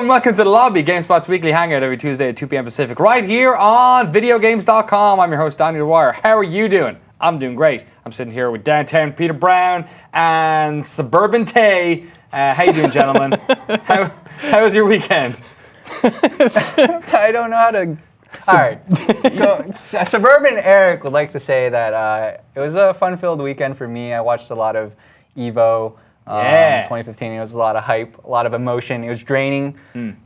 and welcome to The Lobby, GameSpot's weekly hangout every Tuesday at 2 p.m. Pacific, right here on videogames.com. I'm your host, Daniel Dwyer. How are you doing? I'm doing great. I'm sitting here with downtown Peter Brown and suburban Tay. How you doing, gentlemen? How was your weekend? I don't know how to... All right. Suburban Eric would like to say that it was a fun-filled weekend for me. I watched a lot of EVO. 2015, it was a lot of hype, a lot of emotion. It was draining.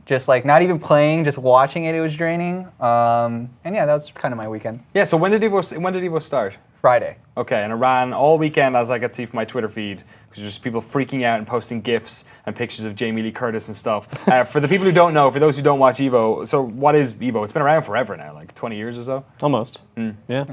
Just like not even playing, just watching it, it was draining. And yeah, that was kind of my weekend. Yeah, so when did EVO start? Friday. Okay, and it ran all weekend, as I could see from my Twitter feed, because there's people freaking out and posting GIFs and pictures of Jamie Lee Curtis and stuff. For the people who don't know, for those who don't watch EVO, so what is EVO? It's been around forever now, like 20 years or so? Almost, yeah.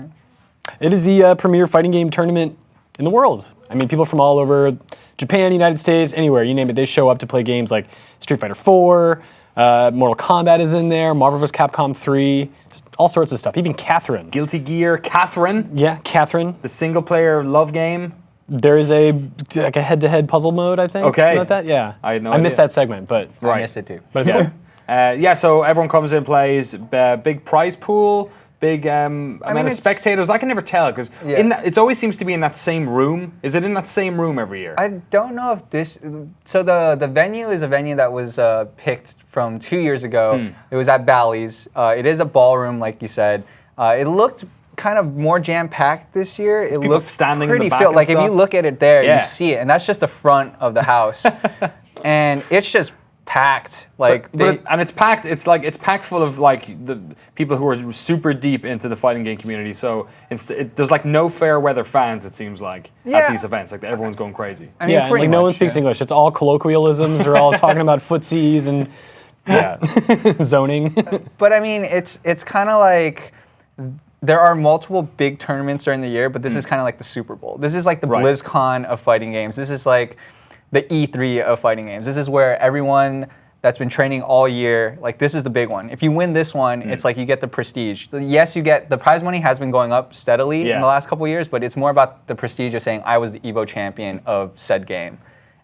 It is the premier fighting game tournament in the world. I mean, people from all over Japan, United States, anywhere, you name it, they show up to play games like Street Fighter 4, Mortal Kombat is in there, Marvel vs. Capcom 3, just all sorts of stuff. Even Catherine. Guilty Gear, Catherine. Yeah, Catherine. The single-player love game. There is a head-to-head puzzle mode, I think. Okay. Something like that, yeah. I missed that segment, but... I missed it too. But it's cool. Yeah, so everyone comes in, plays, big prize pool, big amount of spectators. I can never tell because it always seems to be in that same room. Is it in that same room every year? I don't know if this... So the venue is a venue that was picked from 2 years ago. It was at Bally's. It is a ballroom, like you said. It looked kind of more jam-packed this year. It looked standing pretty in the back filled. Like stuff. if you look at it there, you see it, and that's just the front of the house, and it's just packed. Like, it's packed. It's packed full of like the people who are super deep into the fighting game community. So there's like no fair weather fans. It seems like at these events, like everyone's going crazy. I mean, like no one speaks English. It's all colloquialisms. They're all talking about footsies and zoning. But I mean, it's kind of like. There are multiple big tournaments during the year, but this is kind of like the Super Bowl. This is like the BlizzCon of fighting games. This is like the E3 of fighting games. This is where everyone that's been training all year, like this is the big one. If you win this one, it's like you get the prestige. Yes, you get, the prize money has been going up steadily in the last couple of years, but it's more about the prestige of saying I was the EVO champion of said game.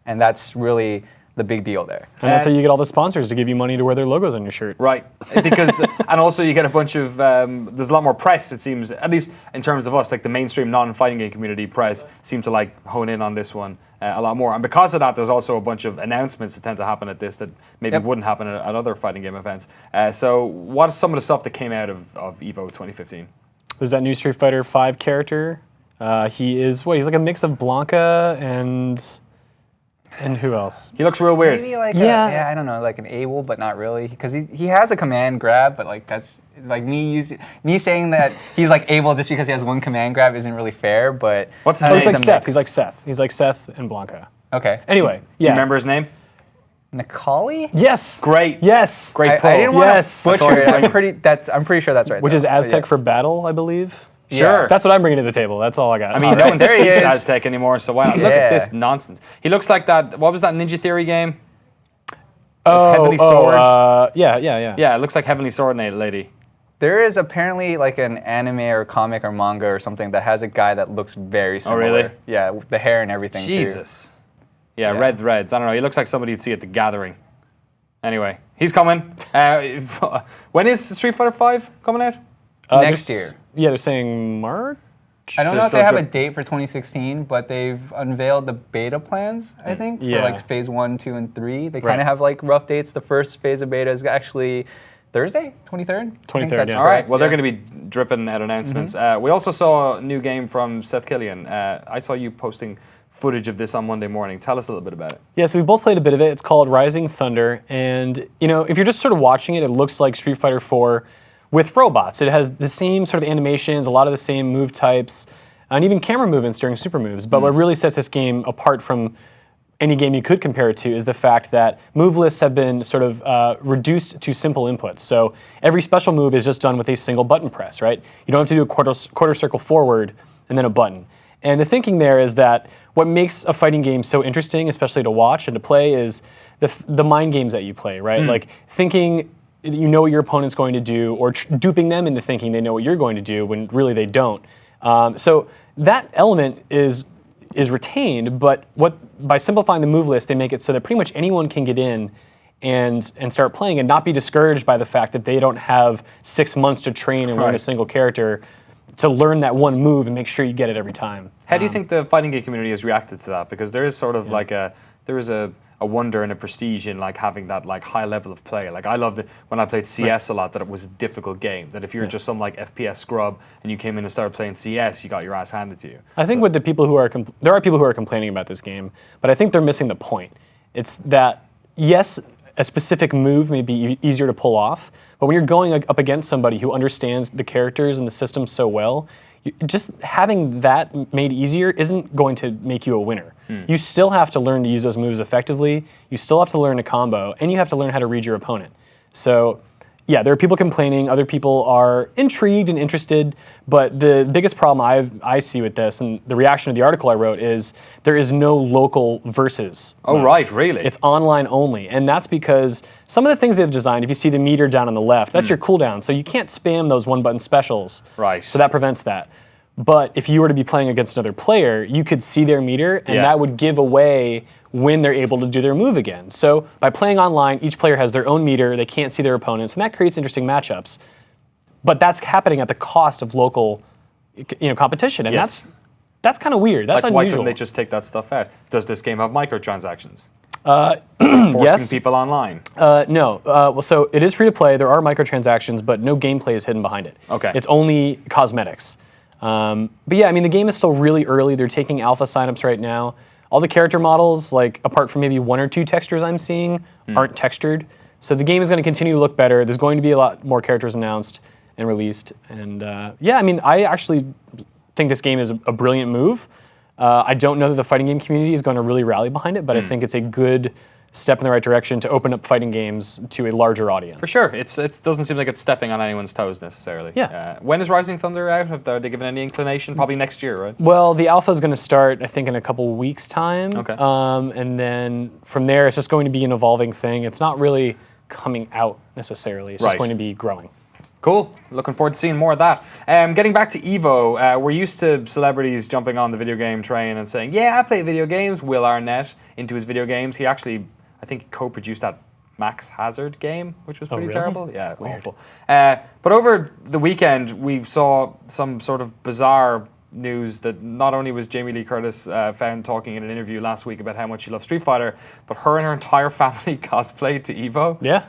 And that's really the big deal there. And that's how you get all the sponsors to give you money to wear their logos on your shirt. Right, because, and also you get a bunch of, there's a lot more press, it seems, at least in terms of us, like the mainstream non-fighting game community press seem to like hone in on this one a lot more. And because of that, there's also a bunch of announcements that tend to happen at this that maybe wouldn't happen at other fighting game events. So what is some of the stuff that came out of EVO 2015? There's that new Street Fighter 5 character. He's like a mix of Blanka and who else? He looks real weird. Maybe like I don't know, like an AWOL, but not really, because he has a command grab, but like that's like me saying that he's like AWOL just because he has one command grab isn't really fair. But what's his name? He's like Seth. He's like Seth. He's like Seth and Blanka. Okay. Anyway, do you remember his name? Nikali? Yes. Great. Yes. Great pull. I didn't want to butcher it. I'm pretty sure that's right. Which is Aztec for battle, I believe. Sure. That's what I'm bringing to the table. That's all I got. I mean, no one speaks Aztec anymore, so why not? Look at this nonsense. He looks like that, what was that Ninja Theory game? Heavenly Sword? Yeah, it looks like Heavenly Sword lady. There is apparently like an anime or comic or manga or something that has a guy that looks very similar. Oh, really? Yeah, with the hair and everything, Jesus. Yeah, red threads. I don't know. He looks like somebody you'd see at the Gathering. Anyway, he's coming. When is Street Fighter 5 coming out? Next year. Yeah, they're saying March? I don't know if they have a date for 2016, but they've unveiled the beta plans, I think, for like phase 1, 2, and 3. They kind of have like rough dates. The first phase of beta is actually Thursday, 23rd? 23rd, yeah. All right, well, they're going to be dripping out announcements. We also saw a new game from Seth Killian. I saw you posting footage of this on Monday morning. Tell us a little bit about it. Yeah, so we both played a bit of it. It's called Rising Thunder. And, you know, if you're just sort of watching it, it looks like Street Fighter 4 with robots. It has the same sort of animations, a lot of the same move types, and even camera movements during super moves. But what really sets this game apart from any game you could compare it to is the fact that move lists have been sort of reduced to simple inputs. So every special move is just done with a single button press, right? You don't have to do a quarter circle forward and then a button. And the thinking there is that what makes a fighting game so interesting, especially to watch and to play, is the mind games that you play, right? Like thinking you know what your opponent's going to do, or duping them into thinking they know what you're going to do when really they don't. So that element is retained, but by simplifying the move list, they make it so that pretty much anyone can get in and start playing and not be discouraged by the fact that they don't have 6 months to train and learn a single character to learn that one move and make sure you get it every time. How do you think the fighting game community has reacted to that? Because there is sort of like there is a wonder and a prestige in like having that like high level of play. Like I loved it when I played CS a lot, that it was a difficult game. That if you're just some like FPS scrub and you came in and started playing CS, you got your ass handed to you. I think with the people who are there are people who are complaining about this game, but I think they're missing the point. It's that yes, a specific move may be easier to pull off, but when you're going up against somebody who understands the characters and the system so well, just having that made easier isn't going to make you a winner. You still have to learn to use those moves effectively, you still have to learn to combo, and you have to learn how to read your opponent. So yeah, there are people complaining, other people are intrigued and interested, but the biggest problem I see with this, and the reaction to the article I wrote, is there is no local versus. Oh, right, really? It's online only, and that's because some of the things they've designed, if you see the meter down on the left, that's your cooldown, so you can't spam those one-button specials. Right. So that prevents that. But if you were to be playing against another player, you could see their meter, and that would give away when they're able to do their move again. So by playing online, each player has their own meter, they can't see their opponents, and that creates interesting matchups. But that's happening at the cost of local competition, and that's kind of weird. That's like, unusual. why couldn't they just take that stuff out? Does this game have microtransactions? Forcing people online? No. Well, so it is free to play. There are microtransactions, but no gameplay is hidden behind it. Okay. It's only cosmetics. But yeah, I mean, the game is still really early. They're taking alpha signups right now. All the character models, like apart from maybe 1 or 2 textures I'm seeing, aren't textured. So the game is going to continue to look better. There's going to be a lot more characters announced and released. And yeah, I mean, I actually think this game is a brilliant move. I don't know that the fighting game community is going to really rally behind it, but I think it's a good step in the right direction to open up fighting games to a larger audience. For sure. It doesn't seem like it's stepping on anyone's toes necessarily. Yeah. When is Rising Thunder out? Are they given any inclination? Probably next year, right? Well, the alpha is going to start, I think, in a couple weeks' time. Okay. And then from there, it's just going to be an evolving thing. It's not really coming out necessarily. It's just going to be growing. Cool. Looking forward to seeing more of that. Getting back to EVO, we're used to celebrities jumping on the video game train and saying, yeah, I play video games. Will Arnett into his video games. He actually, I think, co-produced that Max Hazard game, which was pretty terrible. Yeah, awful. But over the weekend, we saw some sort of bizarre news that not only was Jamie Lee Curtis found talking in an interview last week about how much she loves Street Fighter, but her and her entire family cosplayed to EVO. Yeah.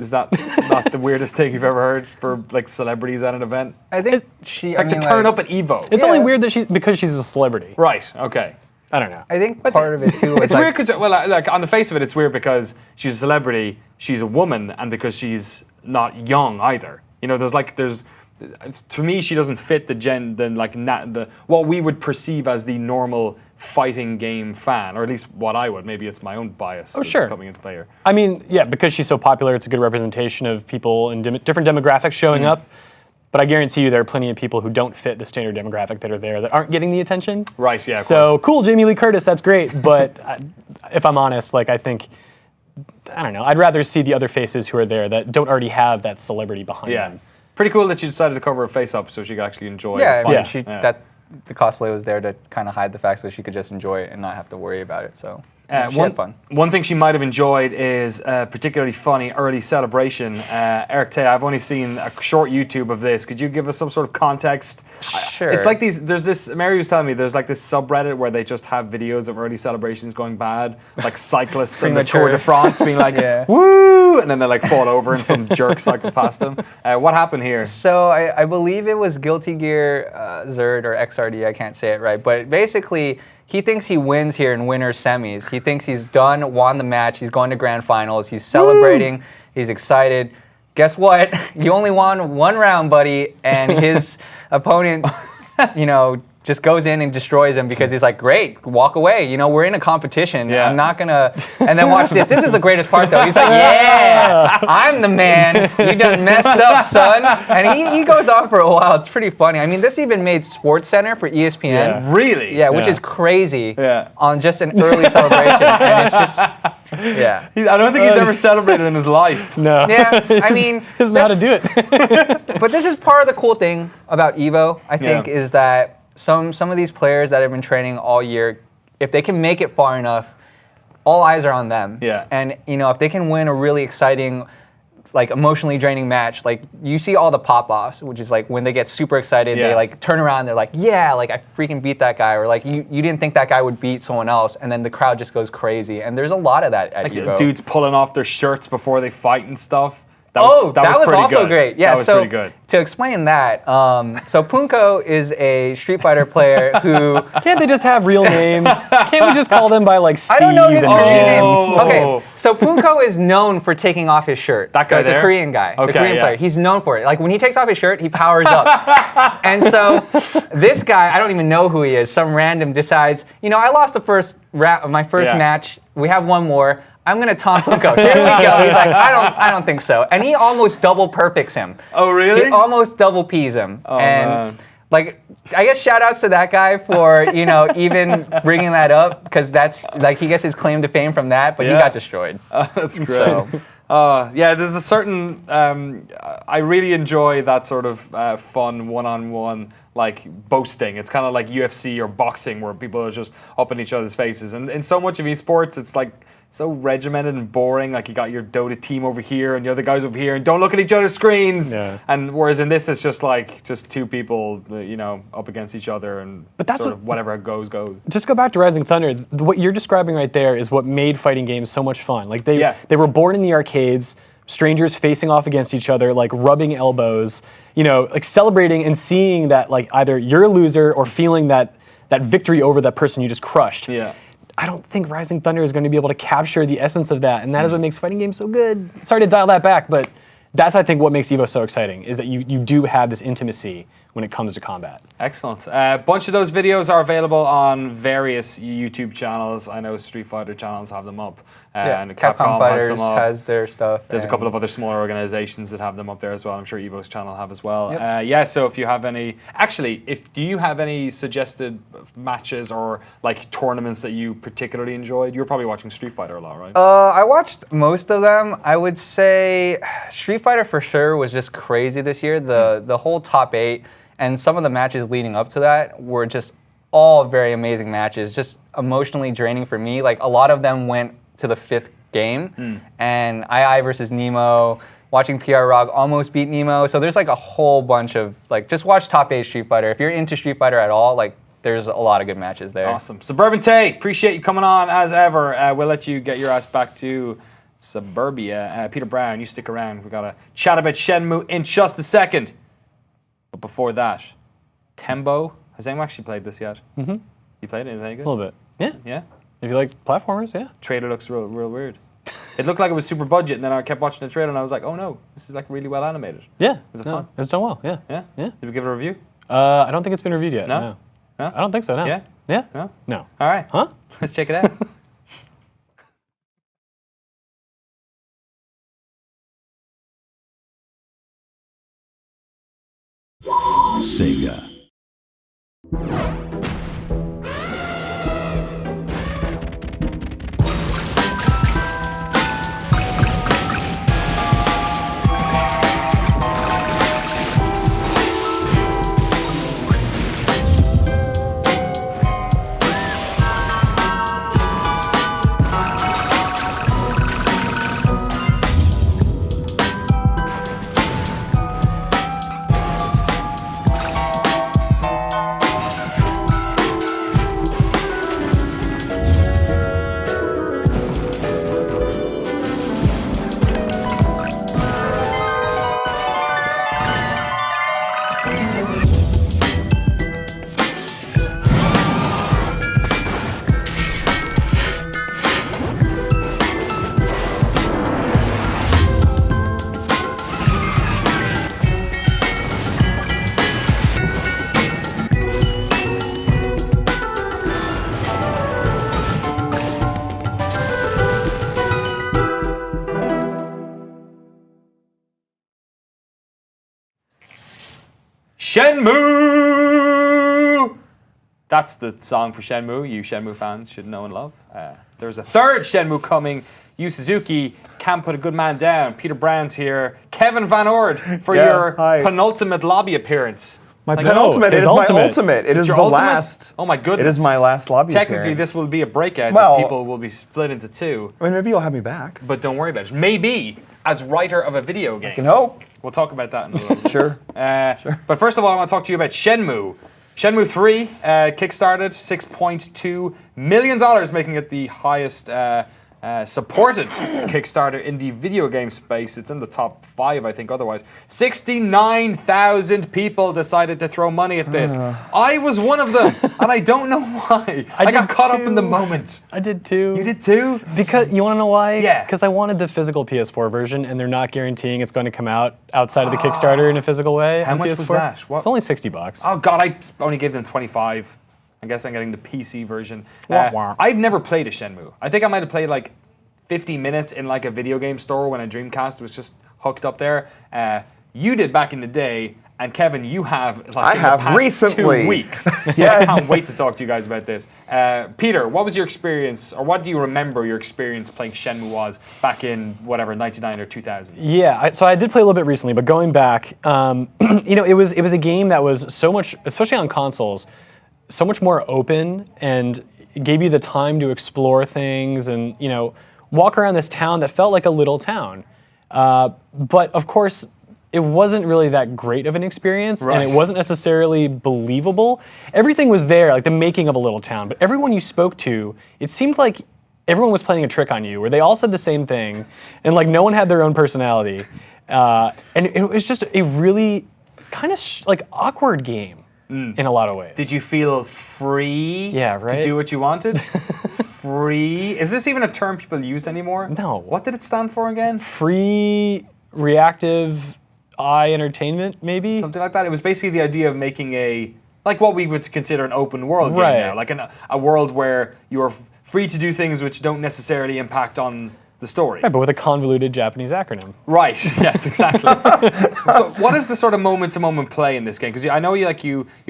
Is that not the weirdest thing you've ever heard for like celebrities at an event? I think to turn up at EVO. It's only weird that because she's a celebrity. Right. Okay. I don't know. I think part of it too. It's weird because, well, like on the face of it, it's weird because she's a celebrity, she's a woman, and because she's not young either. You know, there's to me, she doesn't fit the what we would perceive as the normal fighting game fan, or at least what I would. Maybe it's my own bias that's coming into play here. I mean, yeah, because she's so popular, it's a good representation of people in different demographics showing up. But I guarantee you there are plenty of people who don't fit the standard demographic that are there that aren't getting the attention. Right, yeah, of So course. cool, Jamie Lee Curtis, that's great. But if I'm honest, like I don't know, I'd rather see the other faces who are there that don't already have that celebrity behind them. Pretty cool that you decided to cover her face up so she could actually enjoy the I mean, fights. the cosplay was there to kind of hide the fact so she could just enjoy it and not have to worry about it. So she had fun. One thing she might have enjoyed is a particularly funny early celebration. Eric Tay, I've only seen a short YouTube of this. Could you give us some sort of context? Sure. It's like there's this, Mary was telling me, there's like this subreddit where they just have videos of early celebrations going bad, like cyclists in the Tour de France being like, woo, and then they like fall over and some jerk cycles past them. What happened here? So I believe it was Guilty Gear Zerd or XRD, I can't say it right, but basically, he thinks he wins here in winners semis. He thinks he's won the match. He's going to grand finals. He's celebrating. He's excited. Guess what? You only won 1 round, buddy. And his opponent, just goes in and destroys him because he's like, great, walk away. We're in a competition. Yeah. I'm not going to. And then watch this. This is the greatest part, though. He's like, yeah, I'm the man. You done messed up, son. And he goes on for a while. It's pretty funny. I mean, this even made SportsCenter for ESPN. Yeah. Really? Yeah, which is crazy. Yeah. On just an early celebration. And it's just, yeah. I don't think he's ever celebrated in his life. No. Yeah, I mean. Doesn't know how to do it. But this is part of the cool thing about EVO, I think, is that some of these players that have been training all year, if they can make it far enough, all eyes are on them. Yeah. And if they can win a really exciting, like emotionally draining match, like you see all the pop-offs, which is like when they get super excited, they like turn around, they're like, yeah, like I freaking beat that guy, or like you didn't think that guy would beat someone else, and then the crowd just goes crazy. And there's a lot of that at like EVO. dudes pulling off their shirts before they fight and stuff. That was pretty also good. great. Yeah, that was pretty good. To explain that, so Punko is a Street Fighter player who... Can't they just have real names? Can't we just call them by like Steve? I don't know his and Korean name. Oh. Okay, so Punko is known for taking off his shirt. That guy the there? Korean guy, Okay, the Korean player. He's known for it. Like when he takes off his shirt, he powers up. And so this guy, I don't even know who he is. Some random decides, I lost the first my first match. We have one more. I'm gonna taunt Punko. Here we go. He's like, I don't think so. And he almost double perfects him. Oh, really? He almost double P's him. Oh, and man. like, I guess shout outs to that guy for, even bringing that up, because that's, like, he gets his claim to fame from that, but he got destroyed. That's great. So. There's a certain, I really enjoy that sort of fun one-on-one, like, boasting. It's kind of like UFC or boxing where people are just up in each other's faces. And in so much of esports, it's like, so regimented and boring. Like you got your Dota team over here and the other guys over here, and don't look at each other's screens. Yeah. And whereas in this, it's just like two people, up against each other, and but that's sort of whatever goes. Just go back to Rising Thunder. What you're describing right there is what made fighting games so much fun. Like they were born in the arcades, strangers facing off against each other, like rubbing elbows, like celebrating and seeing that like either you're a loser or feeling that victory over that person you just crushed. Yeah. I don't think Rising Thunder is going to be able to capture the essence of that, and that is what makes fighting games so good. Sorry to dial that back, but that's, I think, what makes EVO so exciting, is that you do have this intimacy when it comes to combat. Excellent. A bunch of those videos are available on various YouTube channels. I know Street Fighter channels have them up. And Capcom has Fighters them up. has their stuff. There's a couple of other smaller organizations that have them up there as well. I'm sure EVO's channel have as well. Yep. So if you have any... Actually, do you have any suggested matches or like tournaments that you particularly enjoyed? You were probably watching Street Fighter a lot, right? I watched most of them. I would say Street Fighter for sure was just crazy this year. The whole top 8 and some of the matches leading up to that were just all very amazing matches, just emotionally draining for me. Like a lot of them went to the 5th game, and II versus Nemo, watching PR Rog almost beat Nemo. So there's like a whole bunch of, like, just watch top 8 Street Fighter. If you're into Street Fighter at all, like, there's a lot of good matches there. Awesome. Suburban Tay, appreciate you coming on as ever. We'll let you get your ass back to Suburbia. Peter Brown, you stick around. We've got to chat about Shenmue in just a second. But before that, Tembo. Has anyone actually played this yet? Mm-hmm. You played it? Is that any good? A little bit. Yeah. Yeah? If you like platformers, yeah. Trailer looks real weird. It looked like it was super budget, and then I kept watching the trailer, and I was like, oh no, this is like really well animated. Yeah. Is it fun? It's done well, yeah. Yeah? Yeah. Did we give it a review? I don't think it's been reviewed yet. No? No? I don't think so, no. Yeah? Yeah? No? No. All right. Huh? Let's check it out. Sega. Shenmue! That's the song for Shenmue. You Shenmue fans should know and love. There's a third Shenmue coming. Yu Suzuki can't put a good man down. Peter Brown's here. Kevin VanOrd for your hi. penultimate lobby appearance. My Like, penultimate. no, It is it's my ultimate. ultimate. It is your the ultimate? last. Oh my goodness. It is my last lobby Technically, appearance. this will be a breakout Well- that people will be split into two. I mean, maybe you'll have me back. But don't worry about it. Maybe as writer of a video game. I can hope. We'll talk about that in a little bit. Sure. But first of all, I want to talk to you about Shenmue. Shenmue 3 kickstarted $6.2 million, making it the highest supported Kickstarter in the video game space. It's in the top 5, I think, otherwise. 69,000 people decided to throw money at this. I was one of them, and I don't know why. I got did caught up in the too. moment. I did too. You did too? Because you want to know why? Yeah. Because I wanted the physical PS4 version, and they're not guaranteeing it's going to come out outside of the Kickstarter in a physical way. How on much PS4. was that? What? It's only $60. Oh God, I only gave them 25. I guess I'm getting the PC version. Wah, wah. I've never played a Shenmue. I think I might have played like 50 minutes in like a video game store when a Dreamcast was just hooked up there. You did back in the day, and Kevin, you have like I in have the past recently. 2 weeks. So Yes. I can't wait to talk to you guys about this. Peter, what was your experience, or what do you remember your experience playing Shenmue was back in whatever 99 or 2000? Yeah, so I did play a little bit recently, but going back, it was a game that was so much, especially on consoles, so much more open, and it gave you the time to explore things and walk around this town that felt like a little town. But of course, it wasn't really that great of an experience, Right. and it wasn't necessarily believable. Everything was there, like the making of a little town, but everyone you spoke to, it seemed like everyone was playing a trick on you, where they all said the same thing, and like no one had their own personality. And it was just a really kind of like awkward game in a lot of ways. Did you feel free Yeah, to right? do what you wanted? Free? Is this even a term people use anymore? No. What did it stand for again? Free reactive eye entertainment, maybe? Something like that. It was basically the idea of making like what we would consider an open world game Right. now. Like a world where you are free to do things which don't necessarily impact on the story. Right, but with a convoluted Japanese acronym. Right. Yes, exactly. So, what is the sort of moment-to-moment play in this game? Because I know you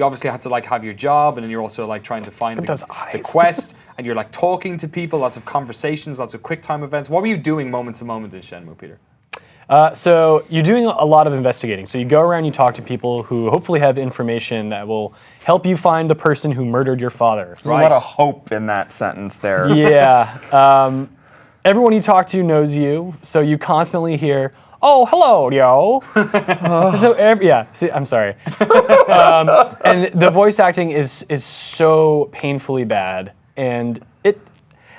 obviously had to like have your job, and then you're also like trying to find the those eyes. quest, and you're like talking to people, lots of conversations, lots of quick time events. What were you doing moment-to-moment in Shenmue, Peter? So you're doing a lot of investigating. So you go around, you talk to people who hopefully have information that will help you find the person who murdered your father. There's a lot of hope in that sentence there. Yeah. Everyone you talk to knows you, so you constantly hear, "Oh, hello, yo." I'm sorry. And the voice acting is so painfully bad, and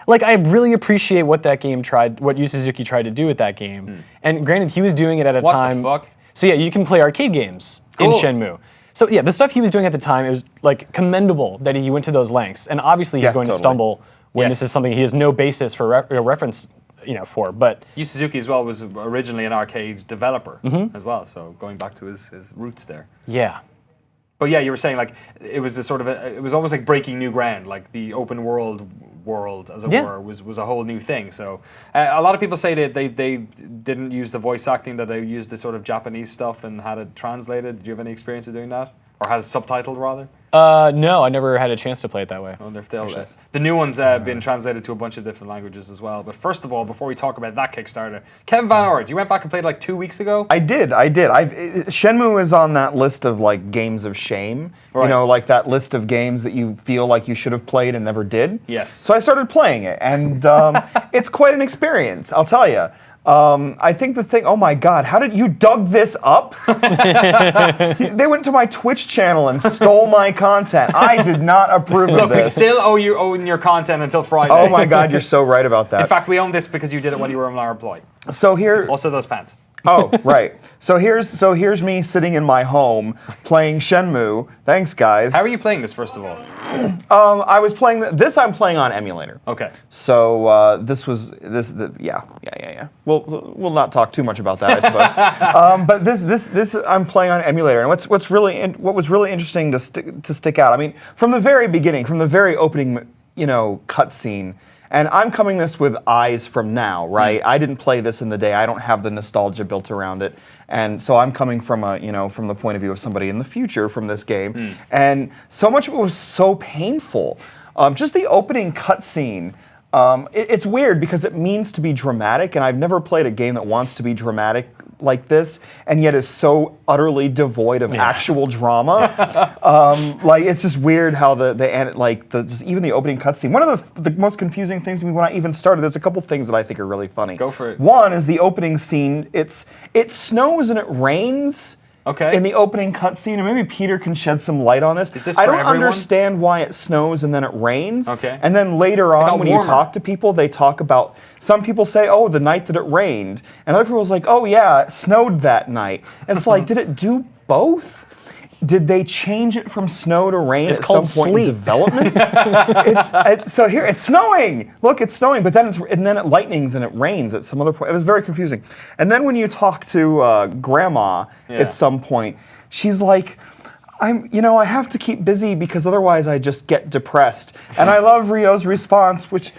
I really appreciate what that game tried, what Yu Suzuki tried to do with that game. And granted, he was doing it at a What the time. fuck? So yeah, you can play arcade games in Cool. Shenmue. So yeah, the stuff he was doing at the time, it was like commendable that he went to those lengths. And obviously he's Yeah, going to totally. stumble when Yes. this is something he has no basis for reference, for. But Yu Suzuki as well was originally an arcade developer Mm-hmm. as well, so going back to his roots there. yeah, But yeah, you were saying like it was a sort of it was almost like breaking new ground, like the open world as it Yeah. were was a whole new thing. So a lot of people say that they didn't use the voice acting, that they used the sort of Japanese stuff and had it translated. Did you have any experience of doing that, or had it subtitled rather? no, I never had a chance to play it that way. I wonder if they'll, the new one's been translated to a bunch of different languages as well. But first of all, before we talk about that Kickstarter, Kevin VanOrd, you went back and played like 2 weeks ago? I did. Shenmue is on that list of like games of shame. Right. Like that list of games that you feel like you should have played and never did. Yes. So I started playing it, and it's quite an experience, I'll tell you. I think oh my God, how did you dug this up? They went to my Twitch channel and stole my content. I did not approve of Look, we this. still owe you your content until Friday. Oh my God, you're so right about that. In fact, we own this because you did it when you were on our employee. So here, Also those pants. oh, right. So here's me sitting in my home playing Shenmue. Thanks, guys. How are you playing this, first of all? I was playing this. I'm playing on emulator. Okay. So yeah. We'll not talk too much about that, I suppose. But this I'm playing on emulator, and what was really interesting to stick out. I mean, from the very beginning, from the very opening, cutscene. And I'm coming this with eyes from now, right? I didn't play this in the day. I don't have the nostalgia built around it. And so I'm coming from from the point of view of somebody in the future from this game. And so much of it was so painful. Just the opening cutscene It's weird because it means to be dramatic, and I've never played a game that wants to be dramatic like this, and yet is so utterly devoid of actual drama. Like it's just weird how even the opening cutscene. One of the most confusing things to me when I even started. There's a couple things that I think are really funny. Go for it. One is the opening scene. It snows and it rains. Okay. In the opening cutscene, and maybe Peter can shed some light on this. Is this I for don't everyone? understand why it snows and then it rains. Okay. And then later on, when you warmer. talk to people, they talk about. Some people say, "Oh, the night that it rained," and other people's like, "Oh yeah, it snowed that night." And it's like, did it do both? Did they change it from snow to rain It's at some called point in sleep. development? So here it's snowing. Look, it's snowing, but then it lightnings and it rains at some other point. It was very confusing. And then when you talk to Grandma at some point, she's like, I have to keep busy because otherwise I just get depressed. And I love Rio's response, which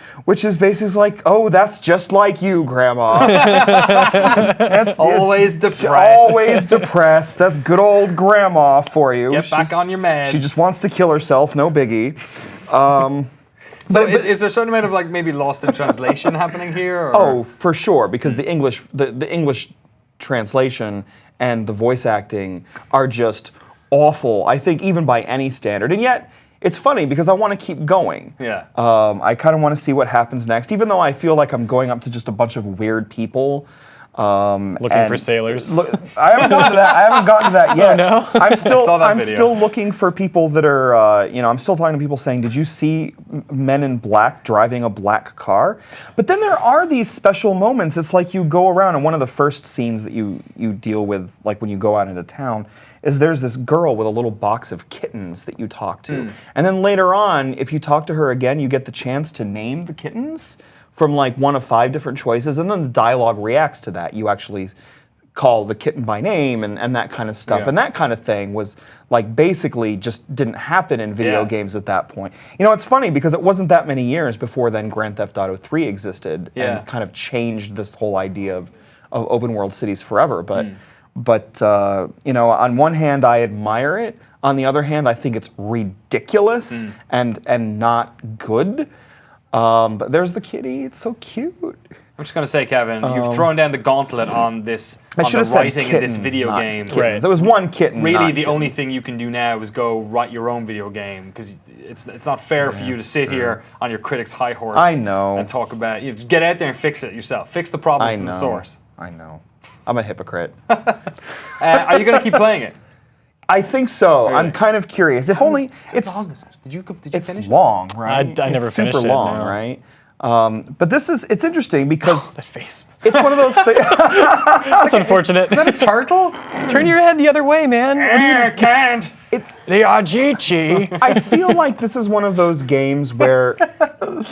is basically like, "Oh, that's just like you, Grandma." Always depressed. Always depressed. That's good old Grandma for you. Get back on your meds. She just wants to kill herself. No biggie. So is there a certain amount of like maybe lost in translation happening here? Or? Oh, for sure, because the English translation and the voice acting are just awful, I think, even by any standard. And yet, it's funny because I want to keep going. Yeah. I kind of want to see what happens next, even though I feel like I'm going up to just a bunch of weird people. Looking for sailors. Look, I haven't gotten to that yet. no? I'm still looking for people that are, I'm still talking to people saying, "Did you see men in black driving a black car?" But then there are these special moments. It's like you go around, and one of the first scenes that you deal with, like when you go out into town, is there's this girl with a little box of kittens that you talk to. And then later on, if you talk to her again, you get the chance to name the kittens from like one of 5 different choices, and then the dialogue reacts to that. You actually call the kitten by name and that kind of stuff. Yeah. And that kind of thing was like basically just didn't happen in video games at that point. It's funny because it wasn't that many years before then Grand Theft Auto 3 existed and kind of changed this whole idea of open world cities forever. But on one hand, I admire it. On the other hand, I think it's ridiculous and not good. But there's the kitty. It's so cute. I'm just going to say, Kevin, you've thrown down the gauntlet on this, I on should the have said writing kitten, in this video not game. kittens. Right. There was one kitten. Really, not the kitten. only thing you can do now is go write your own video game, because it's not fair for you to sit here on your critic's high horse. I know. And talk about just get out there and fix it yourself. Fix the problem from the source. I know. I'm a hypocrite. Are you going to keep playing it? I think so. Really? I'm kind of curious. If only it's How long is it? Did you it's finish it? long, right? I never it's finished super it, long, no. right? But it's interesting because That face. it's one of those things. That's unfortunate. Is that a turtle? Turn your head the other way, man. I can't. It's The Ajichi. I feel like this is one of those games where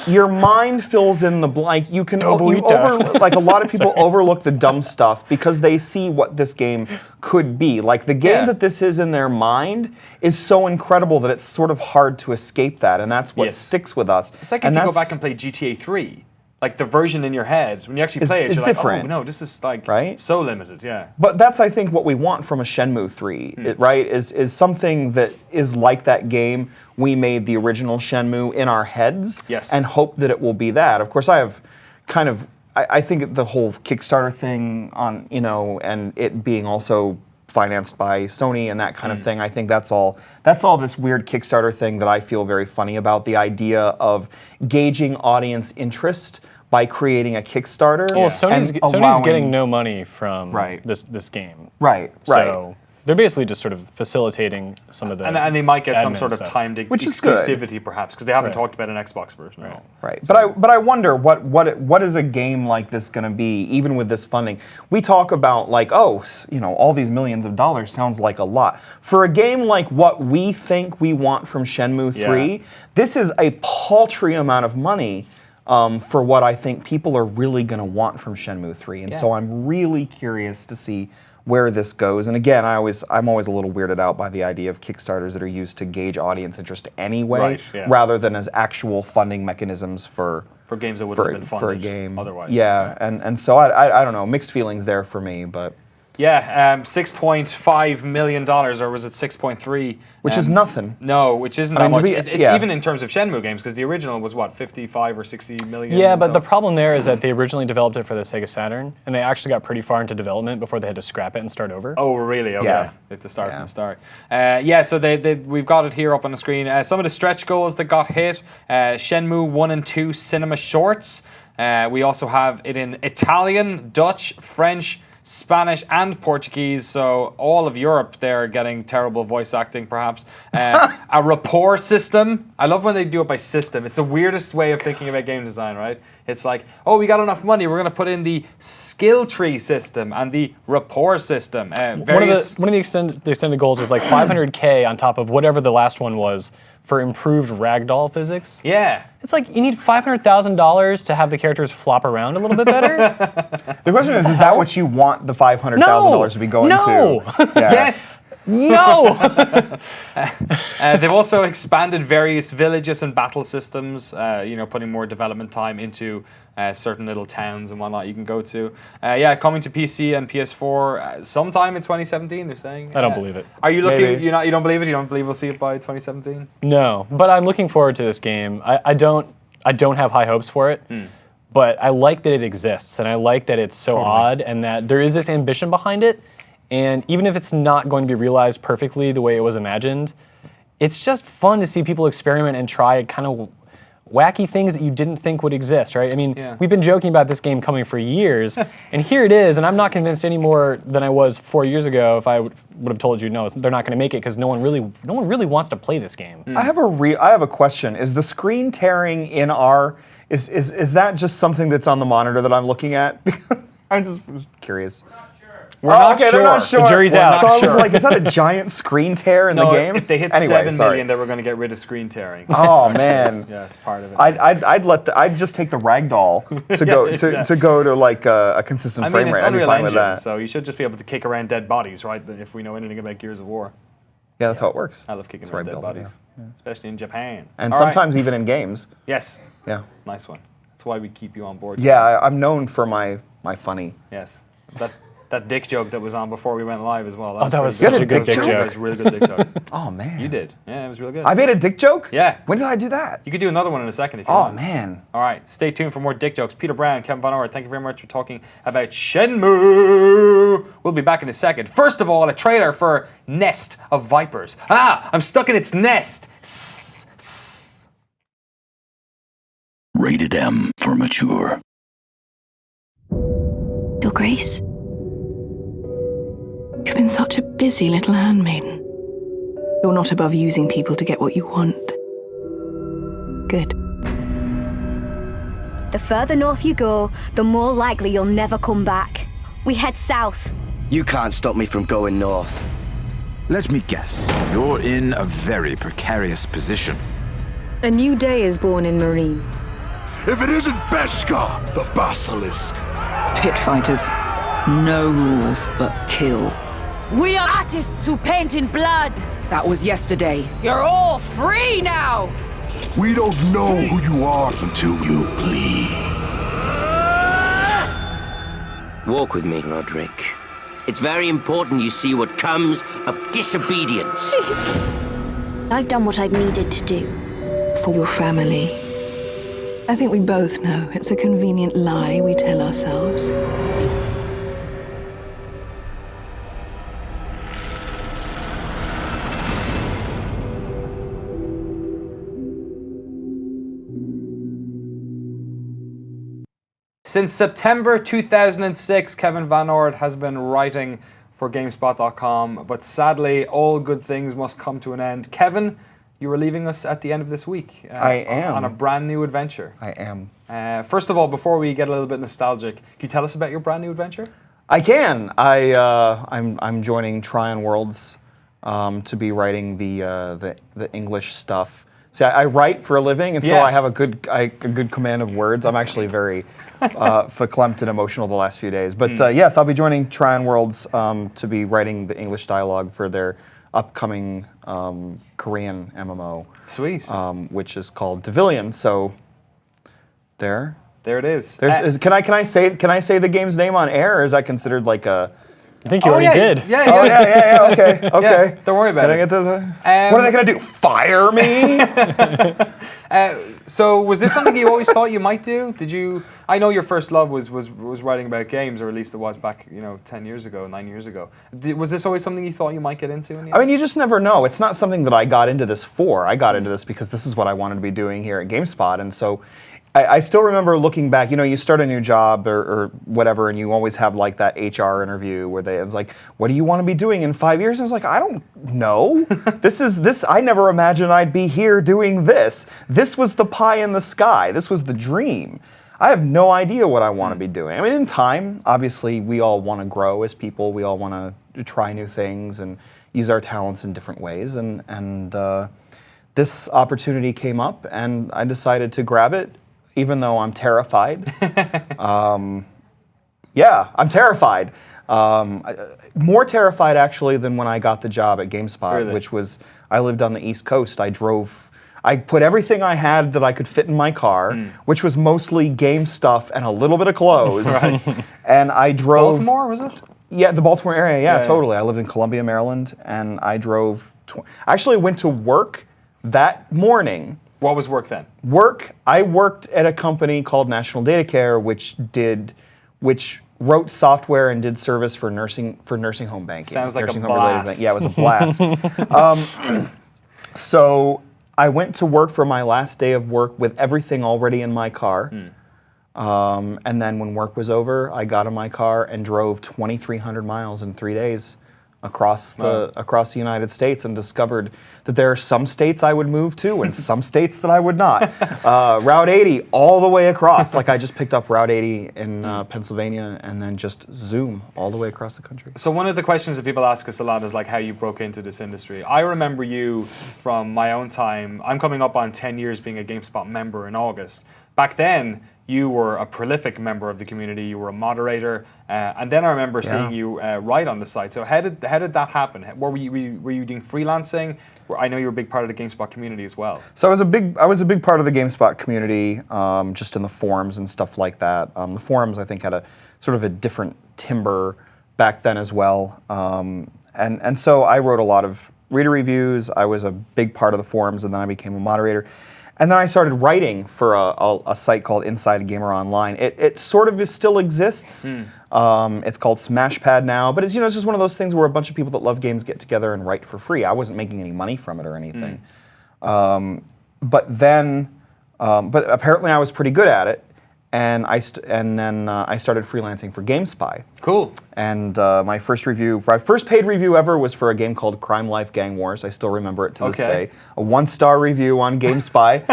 your mind fills in the blank. You Dobuita. like a lot of people overlook the dumb stuff because they see what this game could be. Like the game that this is in their mind is so incredible that it's sort of hard to escape that, and that's what sticks with us. It's like if you go back and play GTA 3. Like the version in your head, when you actually play it, is you're different. like, oh no, this is like Right? so limited, yeah. But that's, I think, what we want from a Shenmue 3, right? Is something that is like that game. We made the original Shenmue in our heads, and hope that it will be that. Of course, I have kind of, I think the whole Kickstarter thing on, and it being also financed by Sony and that kind of thing. I think that's all this weird Kickstarter thing that I feel very funny about. The idea of gauging audience interest by creating a Kickstarter. Well, Sony's getting no money from this game. Right. So they're basically just sort of facilitating some of the and they might get some admin sort of stuff. timed Which is good. exclusivity, perhaps, because they haven't talked about an Xbox version. Right. But I wonder what is a game like this going to be, even with this funding? We talk about like, all these millions of dollars sounds like a lot. For a game like what we think we want from Shenmue 3, this is a paltry amount of money for what I think people are really going to want from Shenmue 3. And so I'm really curious to see where this goes. And again, I'm always a little weirded out by the idea of Kickstarters that are used to gauge audience interest anyway, rather than as actual funding mechanisms for games that would have been funded for a game otherwise. Yeah, and so I don't know, mixed feelings there for me, but Yeah, $6.5 million, or was it 6.3? Which is nothing. No, which isn't I that mean, much. to be- It's yeah. even in terms of Shenmue games, because the original was what, 55 or 60 million? Yeah, in but the total? problem there is that they originally developed it for the Sega Saturn, and they actually got pretty far into development before they had to scrap it and start over. Oh, really? Okay. Yeah. They have to start Yeah. from the start. So we've got it here up on the screen. Some of the stretch goals that got hit: Shenmue 1 and 2 cinema shorts. We also have it in Italian, Dutch, French, Spanish, and Portuguese. So all of Europe, they're getting terrible voice acting, perhaps. A rapport system. I love when they do it by system. It's the weirdest way of thinking about game design, right? It's like, oh, we got enough money. We're going to put in the skill tree system and the rapport system. One of the extended goals was like 500K on top of whatever the last one was for improved ragdoll physics. Yeah. It's like you need $500,000 to have the characters flop around a little bit better. The question is that what you want the $500,000 to be going No. to? Yeah. Yes. No! They've also expanded various villages and battle systems, putting more development time into certain little towns and whatnot you can go to. Coming to PC and PS4 sometime in 2017, they're saying. I don't believe it. Are you looking, Maybe. you don't believe it? You don't believe we'll see it by 2017? No, but I'm looking forward to this game. I don't have high hopes for it, but I like that it exists, and I like that it's so odd, and that there is this ambition behind it. And even if it's not going to be realized perfectly the way it was imagined, it's just fun to see people experiment and try kind of wacky things that you didn't think would exist, right? I mean, we've been joking about this game coming for years, and here it is, and I'm not convinced any more than I was 4 years ago if I would have told you, no, they're not going to make it because no one really wants to play this game. I have a question. Is the screen tearing in R, is that just something that's on the monitor that I'm looking at? I'm just curious. We're not okay, sure. they're not sure. The jury's out. So I was sure. like, is that a giant screen tear in the game? If they hit Anyway, 7 sorry. million, then we're going to get rid of screen tearing. Oh man. Yeah, it's part of it. I'd just take the ragdoll to go to like a consistent frame it's rate. I'd be Unreal fine with Engine, that. so you should just be able to kick around dead bodies, right? If we know anything about Gears of War. Yeah, that's how it works. I love kicking That's where around I dead build it, bodies, especially in Japan. And All right. sometimes even in games. Yes, Yeah. nice one. That's why we keep you on board. Yeah, I'm known for my funny. Yes. That dick joke that was on before we went live as well. That was pretty such a good dick That joke. was a really good dick joke. Oh man. You did. Yeah, it was really good. I made a dick joke? Yeah. When did I do that? You could do another one in a second if you Oh want. man. All right, stay tuned for more dick jokes. Peter Brown, Kevin VanOrd, thank you very much for talking about Shenmue. We'll be back in a second. First of all, a trailer for Nest of Vipers. I'm stuck in its nest. Rated M for mature. Your Grace, you've been such a busy little handmaiden. You're not above using people to get what you want. Good. The further north you go, the more likely you'll never come back. We head south. You can't stop me from going north. Let me guess. You're in a very precarious position. A new day is born in Marine. If it isn't Beskar, the Basilisk. Pit fighters. No rules but kill. We are artists who paint in blood. That was yesterday. You're all free now. We don't know who you are until you bleed. Walk with me, Roderick. It's very important you see what comes of disobedience. I've done what I've needed to do. For your family. I think we both know it's a convenient lie we tell ourselves. Since September 2006, Kevin VanOrd has been writing for GameSpot.com, but sadly, all good things must come to an end. Kevin, you are leaving us at the end of this week. I am. On a brand new adventure. I am. First of all, before we get a little bit nostalgic, can you tell us about your brand new adventure? I can. I'm joining Tryon Worlds to be writing the English stuff. See, I write for a living, and so Yeah. I have a good command of words. I'm actually very verklempt and emotional the last few days. But yes, I'll be joining Tryon Worlds to be writing the English dialogue for their upcoming Korean MMO. Sweet. Which is called Devilian. So there There it is. can I say the game's name on air, or is that considered like a I think you already did. Yeah. Oh yeah. Okay. Yeah, don't worry about Can I it. get this? What are they gonna do? Fire me? So was this something you always thought you might do? Did you? I know your first love was writing about games, or at least it was back 10 years ago, 9 years ago. Was this always something you thought you might get into? I mean, you just never know. It's not something that I got into this for. I got into this because this is what I wanted to be doing here at GameSpot, and so. I still remember looking back, you start a new job or whatever, and you always have like that HR interview where it's like, what do you want to be doing in 5 years? And it's like, I don't know. I never imagined I'd be here doing this. This was the pie in the sky. This was the dream. I have no idea what I want to be doing. I mean, in time, obviously, we all want to grow as people. We all want to try new things and use our talents in different ways. And this opportunity came up, and I decided to grab it. Even though I'm terrified. I'm terrified. More terrified, actually, than when I got the job at GameSpot, really? Which was, I lived on the East Coast. I put everything I had that I could fit in my car, which was mostly game stuff and a little bit of clothes. Right. And I drove... Baltimore, was it? Yeah, the Baltimore area, yeah, totally. I lived in Columbia, Maryland, and I drove... I actually went to work that morning. What was work then? I worked at a company called National Data Care, which wrote software and did service for nursing home banking. Sounds like nursing a home blast. Yeah, it was a blast. So I went to work for my last day of work with everything already in my car. And then when work was over, I got in my car and drove 2,300 miles in 3 days across the United States, and discovered that there are some states I would move to and some states that I would not. Route 80 all the way across. Like I just picked up Route 80 in Pennsylvania and then just zoom all the way across the country. So one of the questions that people ask us a lot is like how you broke into this industry. I remember you from my own time. I'm coming up on 10 years being a GameSpot member in August. Back then, you were a prolific member of the community. You were a moderator, and then I remember seeing you write on the site. So how did that happen? Were you doing freelancing? I know you were a big part of the GameSpot community as well. So I was a big part of the GameSpot community, just in the forums and stuff like that. The forums, I think, had a sort of a different timbre back then as well, and so I wrote a lot of reader reviews. I was a big part of the forums, and then I became a moderator. And then I started writing for a site called Inside Gamer Online. It sort of still exists. It's called Smashpad now, but it's just one of those things where a bunch of people that love games get together and write for free. I wasn't making any money from it or anything. But apparently I was pretty good at it, and then I started freelancing for GameSpy. Cool. And my first paid review ever was for a game called Crime Life Gang Wars. I still remember it to this day. A 1-star review on GameSpy,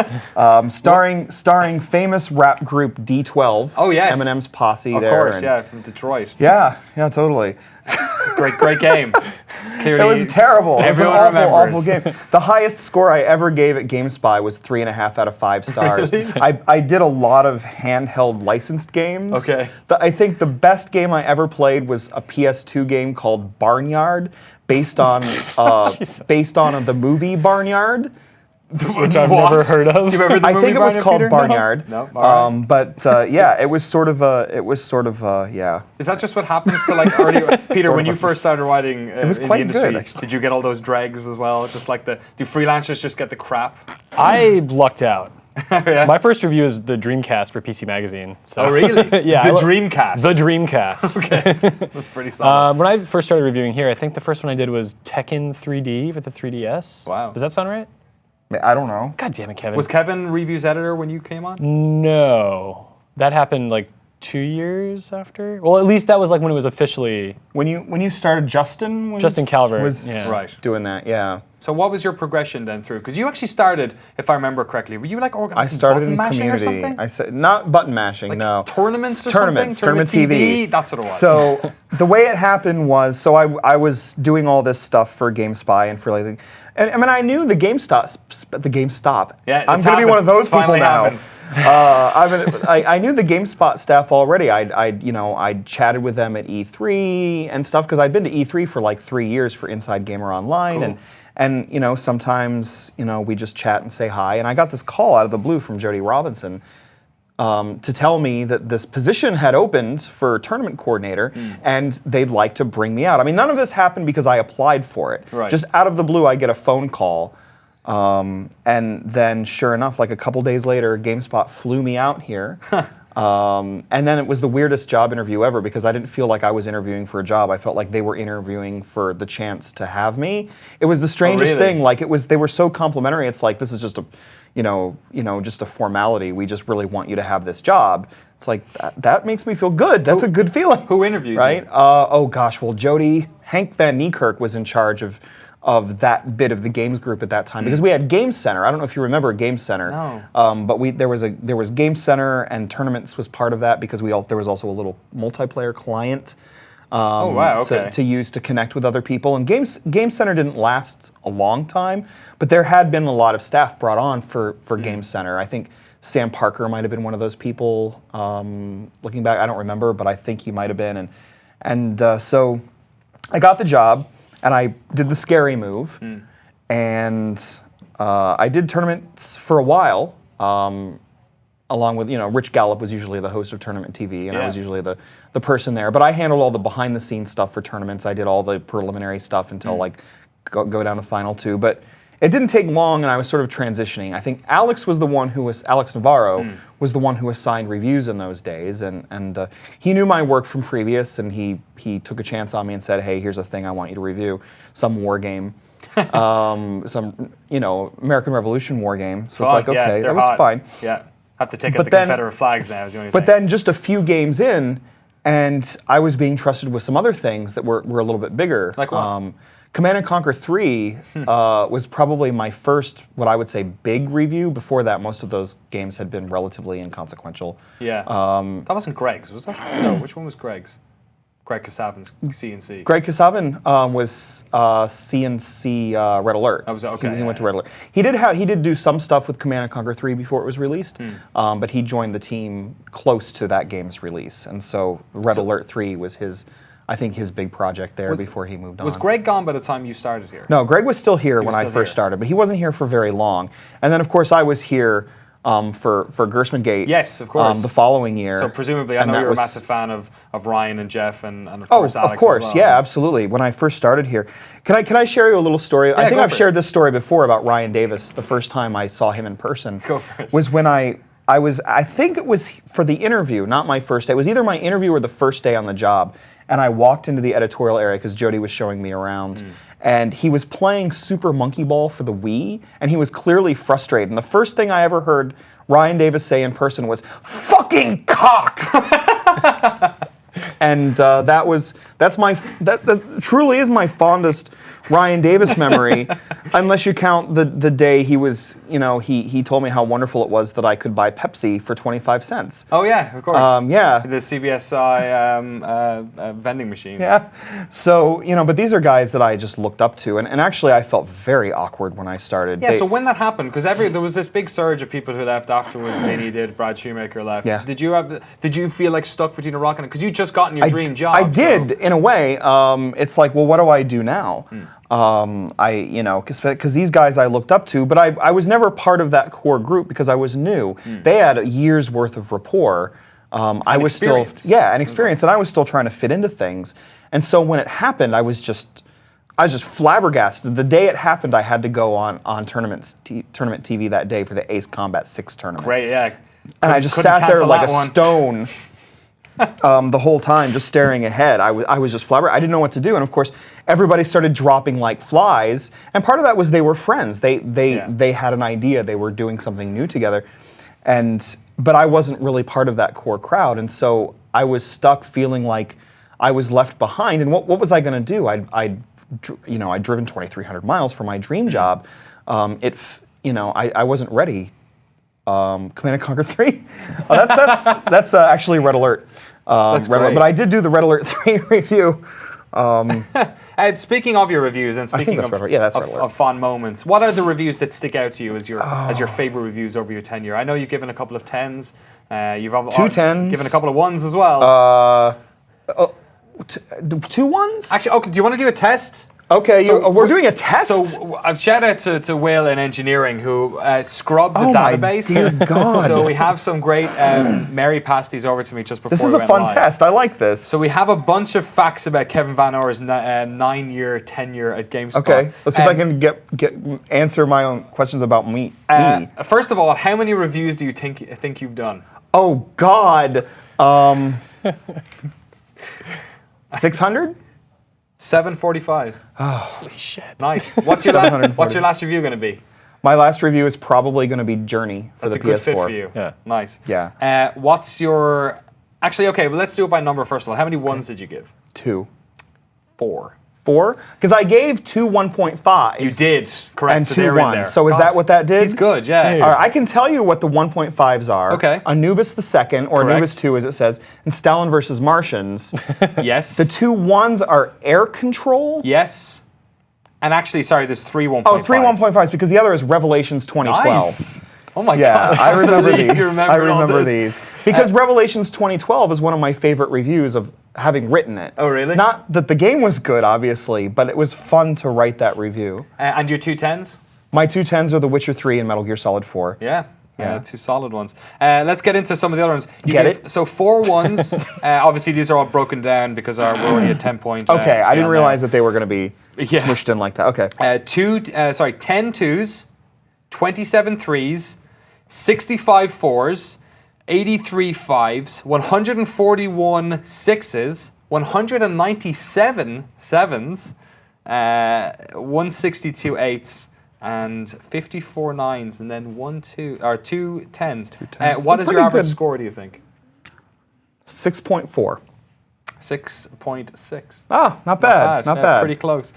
starring famous rap group D12. Oh yes, Eminem's posse. Of course, from Detroit. Yeah, totally. Great game. Clearly, it was terrible. Everyone it was an awful remembers. game. The highest score I ever gave at GameSpy was 3.5 out of 5 stars. Really? I did a lot of handheld licensed games. Okay. I think the best game I ever played was a PS2 game called Barnyard, based on the movie Barnyard. Which I've never heard of. Do you remember the movie I think it was called Peter? Barnyard. No. Right. But yeah, it was sort of yeah. Is that just what happens to like early Peter when you first started writing in the industry? Good, did you get all those dregs as well? Just like do freelancers just get the crap? I lucked out. Yeah. My first review is the Dreamcast for PC Magazine. So. Oh really? Yeah. The Dreamcast. The Dreamcast. Okay. That's pretty solid. When I first started reviewing here, I think the first one I did was Tekken 3D for the 3DS. Wow. Does that sound right? I don't know. God damn it, Kevin. Was Kevin reviews editor when you came on? No. That happened like 2 years after. Well, at least that was like when it was officially. When you started, Justin Calvert was right doing that. Yeah. So what was your progression then through? Because you actually started, if I remember correctly, were you like organizing I started button in mashing community. or something? Not button mashing, like no. Tournaments or something? Tournament TV. That's what it was. So the way it happened was, I was doing all this stuff for GameSpy and freelancing. And I mean, I knew the GameStop. Yeah, I'm going to be one of those it's people now. Happened. I knew the GameSpot staff already. I'd chatted with them at E3 and stuff because I'd been to E3 for like 3 years for Inside Gamer Online, cool. and sometimes we just chat and say hi. And I got this call out of the blue from Jody Robinson. to tell me that this position had opened for tournament coordinator, and they'd like to bring me out. I mean, none of this happened because I applied for it. Right. Just out of the blue, I get a phone call, and then sure enough, like a couple days later, GameSpot flew me out here. And then it was the weirdest job interview ever because I didn't feel like I was interviewing for a job. I felt like they were interviewing for the chance to have me. It was the strangest thing. Like they were so complimentary. It's like, this is just a, just a formality. We just really want you to have this job. It's like, that makes me feel good. That's a good feeling. Who interviewed you? Right? Oh gosh, well, Hank Van Niekerk was in charge of that bit of the games group at that time because we had Game Center. I don't know if you remember Game Center. No. But there was Game Center and tournaments was part of that because there was also a little multiplayer client to use to connect with other people. And Game Center didn't last a long time, but there had been a lot of staff brought on for Game Center. I think Sam Parker might have been one of those people. Looking back, I don't remember, but I think he might have been. And so I got the job. And I did the scary move, and I did tournaments for a while, along with, Rich Gallup was usually the host of Tournament TV, and I was usually the person there. But I handled all the behind-the-scenes stuff for tournaments. I did all the preliminary stuff until go down to Final 2. But it didn't take long, and I was sort of transitioning. I think Alex Navarro was the one who assigned reviews in those days, and he knew my work from previous, and he took a chance on me and said, hey, here's a thing I want you to review, some war game, some American Revolution war game. So it's like, okay, that was fine. Yeah, have to take out the Confederate flags now is the only thing. But then just a few games in, and I was being trusted with some other things that were a little bit bigger. Like what? Command & Conquer 3 was probably my first, what I would say, big review. Before that, most of those games had been relatively inconsequential. Yeah. That wasn't Greg's, was that? No, which one was Greg's? Greg Kasavin's C&C. Greg Kasavin was C&C Red Alert. That was okay. He went to Red Alert. He did do some stuff with Command & Conquer 3 before it was released, but he joined the team close to that game's release, and so Red Alert 3 was his big project there before he moved on. Was Greg gone by the time you started here? No, Greg was still here when I first started, but he wasn't here for very long. And then, of course, I was here for Gersman Gate. Yes, of course. The following year. So presumably, I know you're a massive fan of Ryan and Jeff and of course Alex of course, as well. Yeah, absolutely. When I first started here, can I share you a little story? I think I've shared this story before about Ryan Davis. The first time I saw him in person was when I think it was for the interview, not my first day. It was either my interview or the first day on the job. And I walked into the editorial area because Jody was showing me around. And he was playing Super Monkey Ball for the Wii, and he was clearly frustrated. And the first thing I ever heard Ryan Davis say in person was, "Fucking cock!" And that truly is my fondest Ryan Davis memory, unless you count the day he was, he told me how wonderful it was that I could buy Pepsi for 25 cents. Oh yeah, of course. Yeah. The CBSI vending machines. Yeah. So, but these are guys that I just looked up to, and actually I felt very awkward when I started. Yeah, so when that happened, because there was this big surge of people who left afterwards, Vinny did, Brad Shoemaker left. Yeah. Did you feel like stuck between a rock and because you just gotten your dream job? I did, in a way. It's like, well, what do I do now? Because these guys I looked up to, but I was never part of that core group because I was new. They had a year's worth of rapport. I was experience. and experience, and I was still trying to fit into things. And so when it happened, I was just flabbergasted. The day it happened, I had to go on tournament TV that day for the Ace Combat 6 tournament. Great, yeah. And I just sat there like a stone. The whole time, just staring ahead. I was just flabbergasted. I didn't know what to do, and of course, everybody started dropping like flies. And part of that was they were friends. They had an idea. They were doing something new together, but I wasn't really part of that core crowd, and so I was stuck feeling like I was left behind. And what was I going to do? I'd driven 2,300 miles for my dream job. I wasn't ready. Command & Conquer 3. That's actually Red Alert. That's Red great. Alert. But I did do the Red Alert 3 review. And speaking of your reviews, and speaking of fond moments, what are the reviews that stick out to you as your favorite reviews over your tenure? I know you've given a couple of 10s. You've 2 10s. given a couple of 1s as well. 2 1s? Actually, okay. Do you want to do a test? Okay, we're doing a test? So I've shout out to Will in engineering who scrubbed the my database. dear God. So we have some great, Mary passed these over to me just before This is we a went fun live. test. I like this. So we have a bunch of facts about Kevin VanOrd's 9-year tenure at GameSpot. Okay, let's see if I can answer my own questions about me. First of all, how many reviews do you think you've done? Oh God, 600? 745. Oh, shit. Nice. What's your last review going to be? my last review is probably going to be Journey for That's the a PS4. good fit for you. Yeah. Nice. Yeah. What's your? Actually, okay. Well, let's do it by number first of all. How many ones did you give? 2. 4. 4? Because I gave 2 1.5s. You did, correct. And so 2 they're in 1s. there. So is that what that did? He's good, yeah. Dude. All right, I can tell you what the 1.5s are. Okay. Anubis the Second, or Correct. Anubis 2 as it says, and Stalin versus Martians. Yes. The 2 1s are Air Control. Yes. And actually, sorry, there's 3 1.5s. Oh, 3 1.5s, because the other is Revelations 2012. Nice. Oh my Yeah, God. I remember believe these. you I remembered all remember this. these. Because Revelations 2012 is one of my favorite reviews of having written it. Oh, really? Not that the game was good, obviously, but it was fun to write that review. And your 2 10s? My 2 10s are The Witcher 3 and Metal Gear Solid 4. Yeah. Yeah. 2 solid ones. Let's get into some of the other ones. Get it? So 4 1s. Obviously, these are all broken down because we're already at 10 point. Okay, I scale didn't now. realize that they were going to be Yeah. smushed in like that. Okay. 10 2s, 27 3s, 65 4s, 83 5s, 141 6s, 197 7s, 162 8s, and 54 9s, and then 2 10s. What is your pretty average good. score, do you think? 6.4. 6.6. Ah, not bad. Not yeah, bad. Pretty close.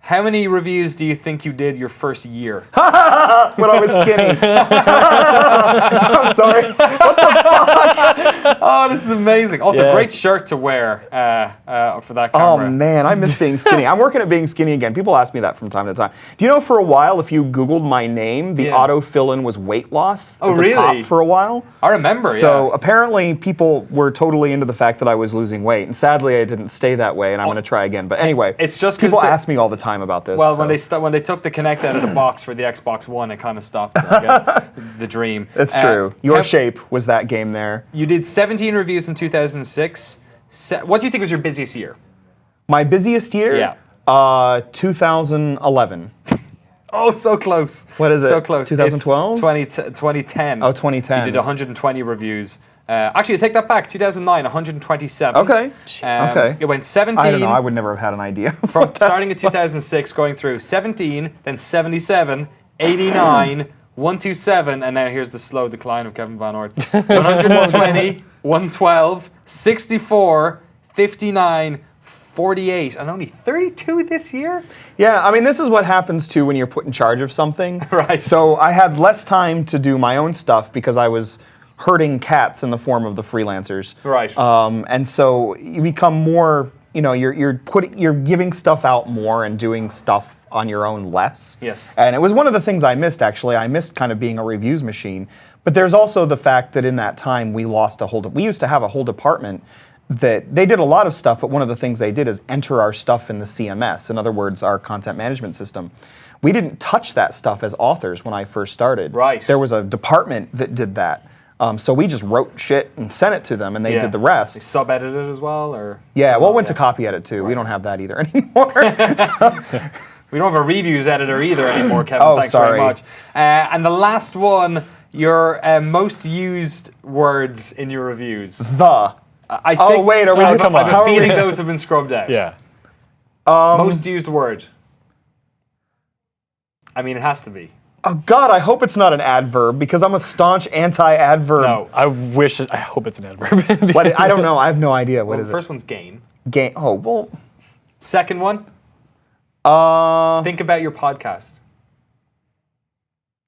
How many reviews do you think you did your first year? When I was skinny. I'm sorry. What the fuck? Oh, this is amazing. Also, Yes. great shirt to wear for that Oh camera. man, I miss being skinny. I'm working at being skinny again. People ask me that from time to time. Do you know for a while, if you Googled my name, the Yeah. auto fill-in was weight loss Oh, at the really? top for a while? I remember, So yeah. apparently people were totally into the fact that I was losing weight. And sadly, I didn't stay that way, and I'm going to try again. But anyway, It's just 'cause people the- ask me all the time about this. Well, so. when they took the Kinect out of the box for the Xbox One, it kind of stopped, I guess, the dream. It's true. Your how- shape was that game there. You did 17 reviews in 2006. What do you think was your busiest year? My busiest year? Yeah. 2011. Oh, so close. What is it? So close. 2012? 2010. Oh, 2010. You did 120 reviews. Actually, take that back. 2009, 127. Okay. Okay. It went 17. I don't know. I would never have had an idea. From starting in 2006, going through 17, then 77, 89, 127, and now here's the slow decline of Kevin VanOrd. 120, 112, 64, 59, 48, and only 32 this year? Yeah, I mean, this is what happens too when you're put in charge of something. Right. So I had less time to do my own stuff because I was herding cats in the form of the freelancers. Right. And so you become more, you're giving stuff out more and doing stuff on your own less. Yes. And it was one of the things I missed, actually. I missed kind of being a reviews machine. But there's also the fact that in that time we lost we used to have a whole department that they did a lot of stuff, but one of the things they did is enter our stuff in the CMS. In other words, our content management system. We didn't touch that stuff as authors when I first started. Right. There was a department that did that. So we just wrote shit and sent it to them, and they did the They rest. sub-edited as well, or? Yeah, well, went to copy edit too. We don't have that either anymore. We don't have a reviews editor either anymore, Kevin. Oh, Thanks sorry. very much. And the last one, your most used words in your reviews. The. I think, Oh, wait, are we I come have on. a feeling those have been scrubbed out. Yeah. Most used word. I mean, it has to be. Oh God, I hope it's not an adverb because I'm a staunch anti-adverb. No. I hope it's an adverb. What? I don't know. I have no idea. What Well, is the first one's game. it? Game. Oh well. Second one, think about your podcast.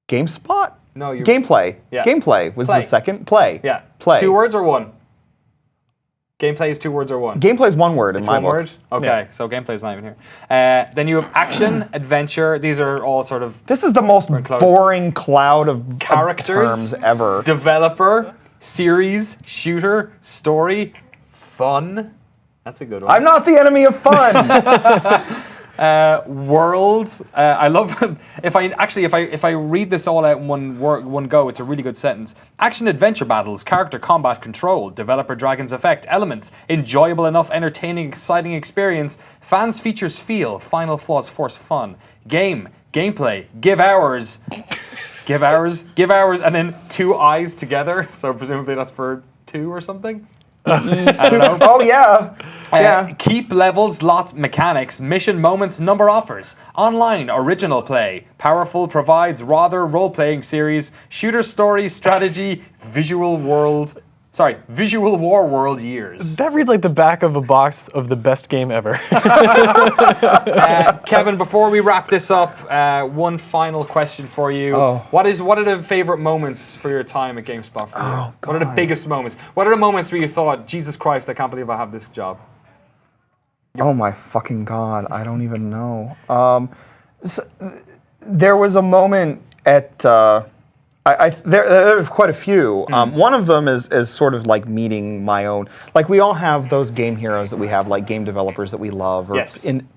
GameSpot. No, your Gameplay. Yeah. Gameplay was Play. the second. Play. Yeah. Play. 2 words or 1? Gameplay is 2 words or 1? Gameplay is one word in It's my one book. word? Okay, Yeah. so gameplay is not even here. Then you have action, adventure. These are all sort of This is the most close. boring cloud of Characters. terms ever. developer, series, shooter, story, fun, That's a good one. I'm not the enemy of fun. World. I love if I read this all out in one go, it's a really good sentence. Action adventure battles, character combat control, developer dragons effect, elements, enjoyable enough, entertaining, exciting experience, fans features feel, final flaws force fun, gameplay, give hours, and then 2 eyes together. So presumably that's for 2 or something. I don't know. Oh yeah. Keep levels, lot mechanics, mission moments, number offers. Online, original play. Powerful provides rather role-playing series. Shooter story, strategy, visual war world years. That reads like the back of a box of the best game ever. Kevin, before we wrap this up, one final question for you. What are the favorite moments for your time at GameSpot for you? What are the biggest moments? What are the moments where you thought, Jesus Christ, I can't believe I have this job? Oh my fucking God, I don't even know. There was a moment at, there are quite a few. One of them is sort of like meeting my own, like we all have those game heroes that we have, like game developers that we love, or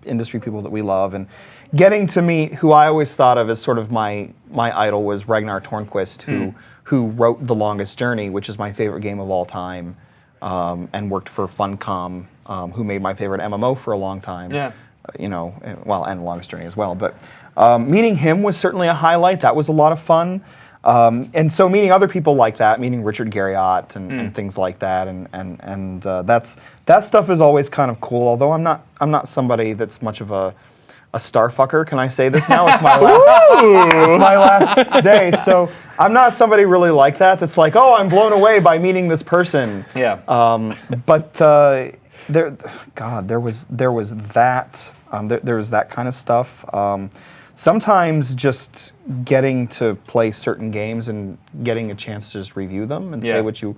industry people that we love, and getting to meet who I always thought of as sort of my idol was Ragnar Tornquist, who wrote The Longest Journey, which is my favorite game of all time, and worked for Funcom, who made my favorite MMO for a long time. Yeah. And The Longest Journey as well. But meeting him was certainly a highlight. That was a lot of fun. And so meeting other people like that, meeting Richard Garriott and things like that, and that stuff is always kind of cool. Although I'm not somebody that's much of a star fucker. Can I say this now? It's my last day. So I'm not somebody really like that. That's like, oh, I'm blown away by meeting this person. Yeah. But there was that. There was that kind of stuff. Sometimes just getting to play certain games and getting a chance to just review them and say what you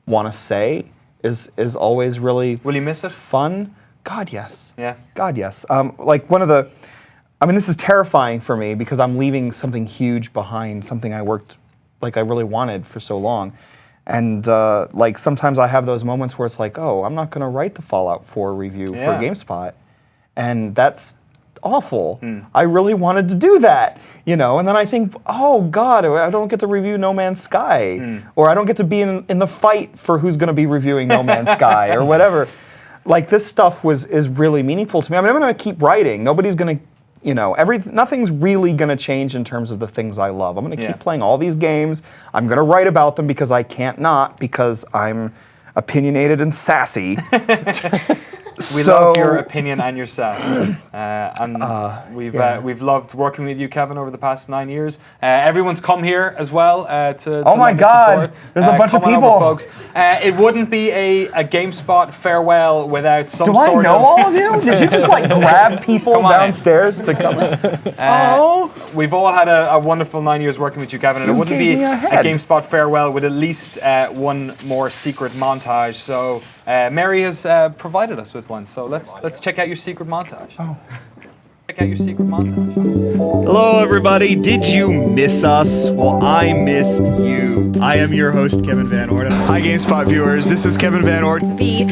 want to say is always really. Will you miss it? Fun. God, yes. Yeah. God, yes. Like one of the, this is terrifying for me because I'm leaving something huge behind, something I worked, like I really wanted for so long. And like sometimes I have those moments where it's like, oh, I'm not going to write the Fallout 4 review for GameSpot. And that's awful. I really wanted to do that, and then I think, oh God, I don't get to review No Man's Sky, or I don't get to be in the fight for who's going to be reviewing No Man's Sky, or whatever. Like this stuff is really meaningful to me. I'm going to keep writing. Nobody's going to, nothing's really going to change in terms of the things I love. I'm going to keep playing all these games. I'm going to write about them because I can't not, because I'm opinionated and sassy. We love your opinion and your sass. We've loved working with you, Kevin, over the past 9 years. Everyone's come here as well to oh my God, there's a bunch of people. Over, folks. It wouldn't be a GameSpot farewell without some sort of... Do I know all of you? Did you just like grab people downstairs to come? We've all had a wonderful 9 years working with you, Kevin, and it wouldn't be a GameSpot farewell with at least one more secret montage. So Mary has provided us with one, so let's check out your secret montage. Check out your secret montage. Hello, everybody. Did you miss us? Well, I missed you. I am your host, Kevin VanOrd. Hi, GameSpot viewers. This is Kevin VanOrd. The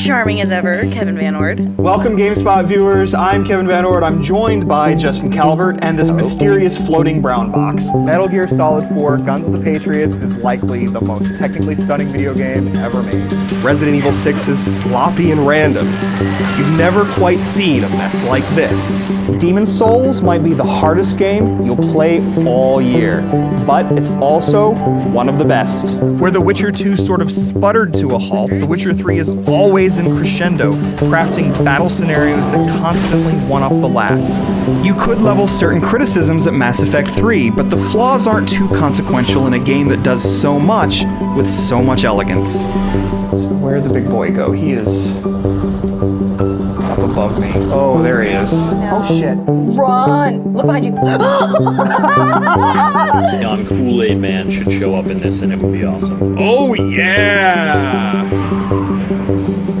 charming as ever, Kevin VanOrd. Welcome, GameSpot viewers. I'm Kevin VanOrd. I'm joined by Justin Calvert and this mysterious floating brown box. Metal Gear Solid 4 Guns of the Patriots is likely the most technically stunning video game ever made. Resident Evil 6 is sloppy and random. You've never quite seen a mess like this. Demon's Souls might be the hardest game you'll play all year, but it's also one of the best. Where The Witcher 2 sort of sputtered to a halt, The Witcher 3 is always in crescendo, crafting battle scenarios that constantly one-up the last. You could level certain criticisms at Mass Effect 3, but the flaws aren't too consequential in a game that does so much with so much elegance. So where'd the big boy go? He is up above me. Oh, there he is. Oh shit. Run! Look behind you. Young Kool-Aid Man should show up in this and it would be awesome. Oh yeah!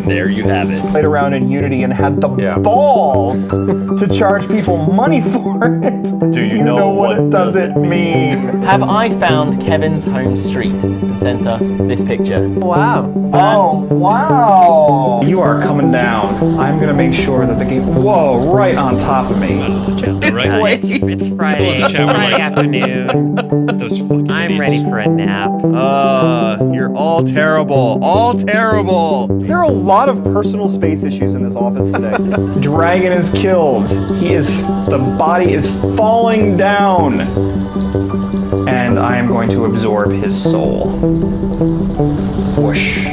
There you have it. Played around in Unity and had the balls to charge people money for it. Do you know what it doesn't mean? Have I found Kevin's home street and sent us this picture? Wow. Oh, wow. You are coming down. I'm going to make sure that the game... Whoa, right on top of me. It's Friday. Friday afternoon. I'm ready for a nap. You're all terrible. All terrible. There are a lot of personal space issues in this office today. Dragon is killed. The body is falling down. And I am going to absorb his soul. Whoosh.